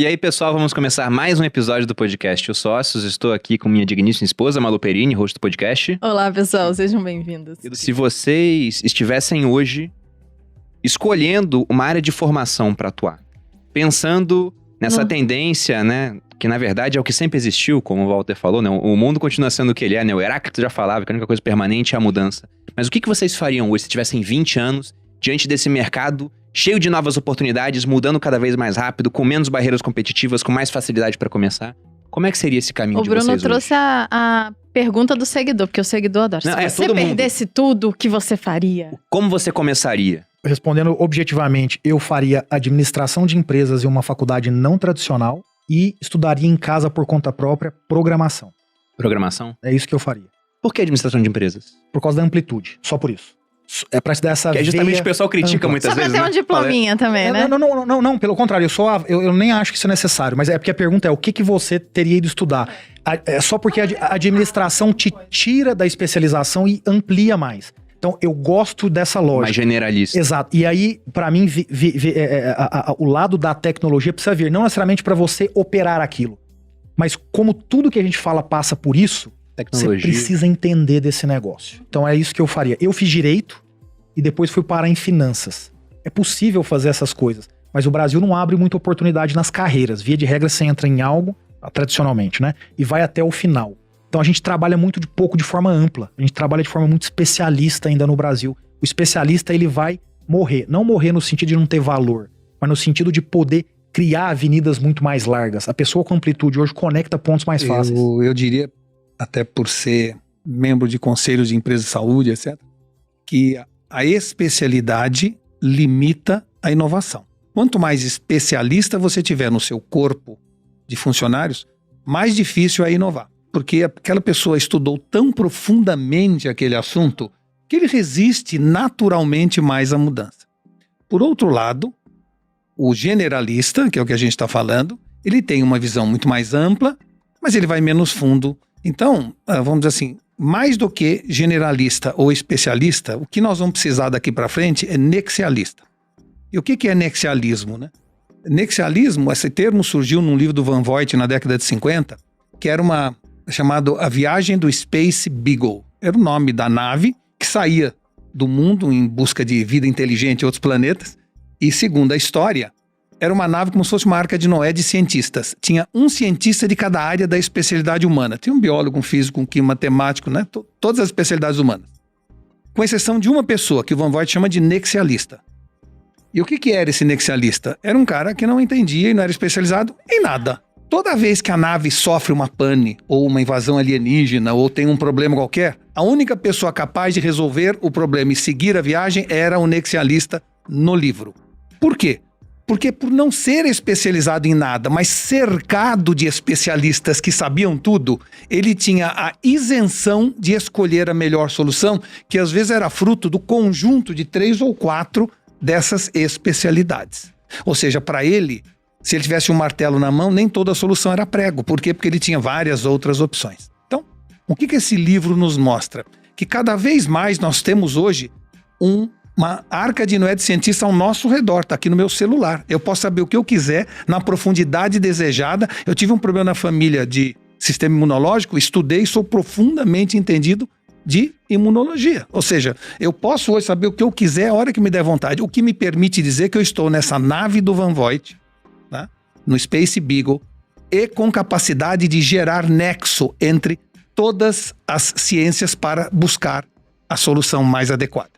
E aí, pessoal, vamos começar mais um episódio do podcast Os Sócios. Estou aqui com minha digníssima esposa, Malu Perini, host do podcast. Olá, pessoal, sejam bem-vindos. Se vocês estivessem hoje escolhendo uma área de formação para atuar, pensando nessa tendência, né, que na verdade é o que sempre existiu, como o Walter falou, né, o mundo continua sendo o que ele é, né, o Heráclito já falava que a única coisa permanente é a mudança. Mas o que vocês fariam hoje se tivessem 20 anos diante desse mercado cheio de novas oportunidades, mudando cada vez mais rápido, com menos barreiras competitivas, com mais facilidade para começar? Como é que seria esse caminho de vocês hoje? O Bruno trouxe a pergunta do seguidor, porque o seguidor adora. Não, se você perdesse tudo, o que você faria? Como você começaria? Respondendo objetivamente, eu faria administração de empresas em uma faculdade não tradicional e estudaria em casa por conta própria programação. Programação? É isso que eu faria. Por que administração de empresas? Por causa da amplitude, só por isso. É pra te dar essa que é justamente o pessoal critica muitas vezes, só pra ter um diplominha também, né? Não, pelo contrário, eu nem acho que isso é necessário, mas é porque a pergunta é o que você teria ido estudar. É só porque a administração te tira da especialização e amplia mais. Então, eu gosto dessa lógica. Mais generalista. Exato. E aí, pra mim, o lado da tecnologia precisa vir, não necessariamente pra você operar aquilo, mas como tudo que a gente fala passa por isso, tecnologia. Você precisa entender desse negócio. Então é isso que eu faria. Eu fiz direito e depois fui parar em finanças. É possível fazer essas coisas, mas o Brasil não abre muita oportunidade nas carreiras. Via de regra, você entra em algo, tradicionalmente, né? E vai até o final. Então a gente trabalha muito de forma ampla. A gente trabalha de forma muito especialista ainda no Brasil. O especialista, ele vai morrer. Não morrer no sentido de não ter valor, mas no sentido de poder criar avenidas muito mais largas. A pessoa com amplitude hoje conecta pontos mais fáceis. Eu diria, até por ser membro de conselhos de empresas de saúde, etc., que a especialidade limita a inovação. Quanto mais especialista você tiver no seu corpo de funcionários, mais difícil é inovar. Porque aquela pessoa estudou tão profundamente aquele assunto que ele resiste naturalmente mais à mudança. Por outro lado, o generalista, que é o que a gente está falando, ele tem uma visão muito mais ampla, mas ele vai menos fundo. Então, vamos dizer assim, mais do que generalista ou especialista, o que nós vamos precisar daqui para frente é nexialista. E o que é nexialismo, né? Nexialismo, esse termo surgiu num livro do Van Vogt na década de 50, que era chamado A Viagem do Space Beagle. Era o nome da nave que saía do mundo em busca de vida inteligente em outros planetas. E segundo a história, era uma nave como se fosse uma arca de Noé de cientistas. Tinha um cientista de cada área da especialidade humana. Tinha um biólogo, um físico, um químico, matemático, né? Todas as especialidades humanas. Com exceção de uma pessoa, que o Van Vogt chama de nexialista. E o que era esse nexialista? Era um cara que não entendia e não era especializado em nada. Toda vez que a nave sofre uma pane, ou uma invasão alienígena, ou tem um problema qualquer, a única pessoa capaz de resolver o problema e seguir a viagem era o nexialista no livro. Por quê? Porque por não ser especializado em nada, mas cercado de especialistas que sabiam tudo, ele tinha a isenção de escolher a melhor solução, que às vezes era fruto do conjunto de 3 ou 4 dessas especialidades. Ou seja, para ele, se ele tivesse um martelo na mão, nem toda a solução era prego. Por quê? Porque ele tinha várias outras opções. Então, o que esse livro nos mostra? Que cada vez mais nós temos hoje uma arca de Noé de cientista ao nosso redor, está aqui no meu celular. Eu posso saber o que eu quiser, na profundidade desejada. Eu tive um problema na família de sistema imunológico, estudei e sou profundamente entendido de imunologia. Ou seja, eu posso hoje saber o que eu quiser a hora que me der vontade, o que me permite dizer que eu estou nessa nave do Van Vogt, né, no Space Beagle, e com capacidade de gerar nexo entre todas as ciências para buscar a solução mais adequada.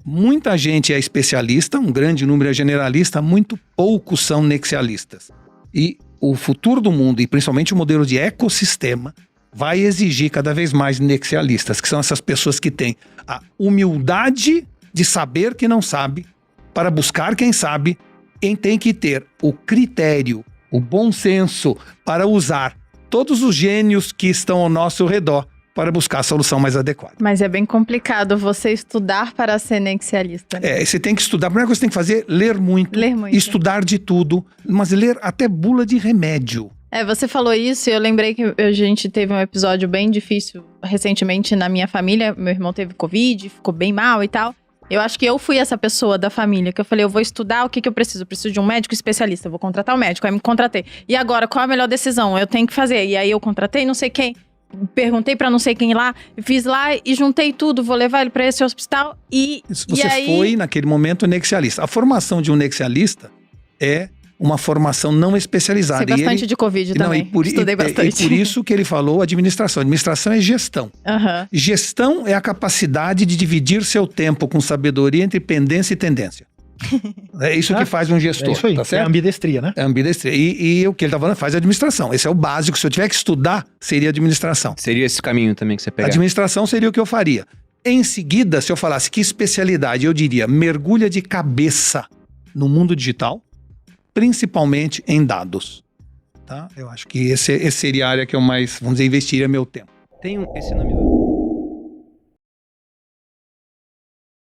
Muita gente é especialista, um grande número é generalista, muito poucos são nexialistas. E o futuro do mundo, e principalmente o modelo de ecossistema, vai exigir cada vez mais nexialistas, que são essas pessoas que têm a humildade de saber que não sabe, para buscar quem sabe, e tem que ter o critério, o bom senso para usar todos os gênios que estão ao nosso redor para buscar a solução mais adequada. Mas é bem complicado você estudar para ser nexialista, né? Você tem que estudar. A primeira coisa que você tem que fazer é ler muito. Estudar de tudo, mas ler até bula de remédio. Você falou isso e eu lembrei que a gente teve um episódio bem difícil recentemente na minha família. Meu irmão teve Covid, ficou bem mal e tal. Eu acho que eu fui essa pessoa da família, que eu falei, eu vou estudar, o que eu preciso? Eu preciso de um médico especialista, eu vou contratar um médico, aí me contratei. E agora, qual a melhor decisão? Eu tenho que fazer. E aí eu contratei não sei quem, perguntei pra não sei quem lá, fiz lá e juntei tudo, vou levar ele pra esse hospital e Você foi, naquele momento, nexialista. A formação de um nexialista é uma formação não especializada. Sei bastante de Covid também, estudei bastante. E por isso que ele falou administração. Administração é gestão. Uhum. Gestão é a capacidade de dividir seu tempo com sabedoria entre pendência e tendência. É isso que faz um gestor, É isso aí, tá certo? é ambidestria, né? É ambidestria. E o que ele tá falando faz administração. Esse é o básico. Se eu tiver que estudar, seria administração. Seria esse caminho também que você pegar. Administração seria o que eu faria. Em seguida, se eu falasse que especialidade, eu diria mergulha de cabeça no mundo digital, principalmente em dados. Tá? Eu acho que esse seria a área que eu mais, vamos dizer, investiria meu tempo. Esse nome